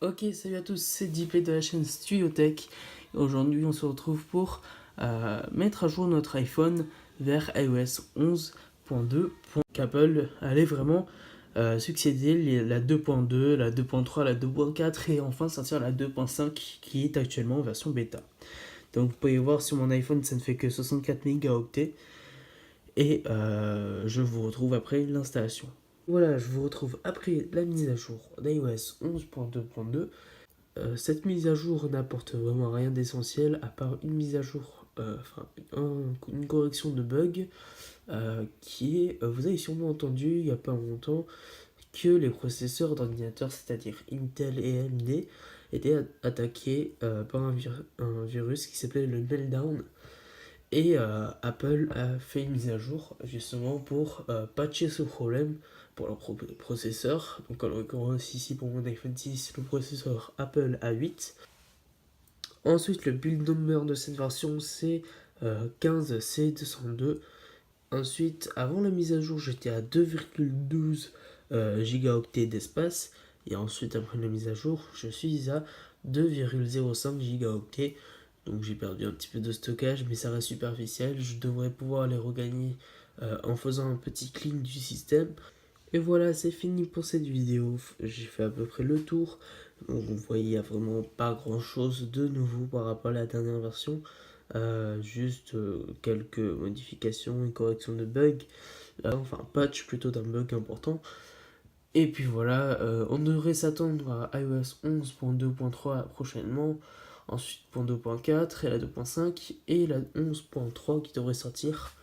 Ok, salut à tous, c'est Deeplay de la chaîne Studio Tech. Aujourd'hui, on se retrouve pour mettre à jour notre iPhone vers iOS 11.2. Qu'Apple allait vraiment succéder la 2.2, la 2.3, la 2.4 et enfin sortir la 2.5 qui est actuellement en version bêta. Donc vous pouvez voir sur mon iPhone, ça ne fait que 64 mégaoctets et je vous retrouve après l'installation. Voilà, je vous retrouve après la mise à jour d'iOS 11.2.2. Cette mise à jour n'apporte vraiment rien d'essentiel à part une mise à jour, une correction de bug qui est, vous avez sûrement entendu il n'y a pas longtemps que les processeurs d'ordinateurs, c'est-à-dire Intel et AMD, étaient attaqués par un virus qui s'appelait le Meltdown. Et Apple a fait une mise à jour justement pour patcher ce problème pour leur processeur. Donc en l'occurrence ici pour mon iPhone 6, le processeur Apple A8. Ensuite le build number de cette version c'est 15C202. Ensuite avant la mise à jour j'étais à 2,12 gigaoctets d'espace. Et ensuite après la mise à jour je suis à 2,05 gigaoctets. Donc j'ai perdu un petit peu de stockage, mais ça reste superficiel. Je devrais pouvoir les regagner en faisant un petit clean du système. Et voilà, c'est fini pour cette vidéo. J'ai fait à peu près le tour. Donc vous voyez, il n'y a vraiment pas grand chose de nouveau par rapport à la dernière version. Juste quelques modifications et corrections de bugs. Enfin, patch plutôt d'un bug important. Et puis voilà, on devrait s'attendre à iOS 11.2.3 prochainement, ensuite pour 2.4 et la 2.5 et la 11.3 qui devrait sortir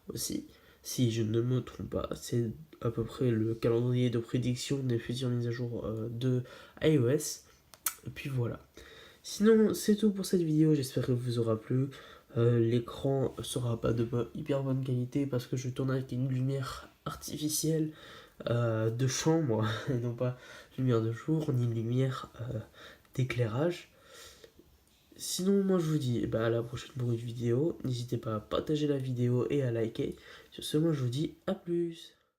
aussi, si je ne me trompe pas. C'est à peu près le calendrier de prédiction des futures mises à jour de iOS. Et puis voilà. Sinon, c'est tout pour cette vidéo, j'espère qu'elle vous aura plu. L'écran sera pas de hyper bonne qualité parce que je tourne avec une lumière artificielle de chambre, et non pas lumière de jour, ni lumière d'éclairage. Sinon, moi je vous dis à la prochaine pour une vidéo. N'hésitez pas à partager la vidéo et à liker. Sur ce, moi je vous dis à plus.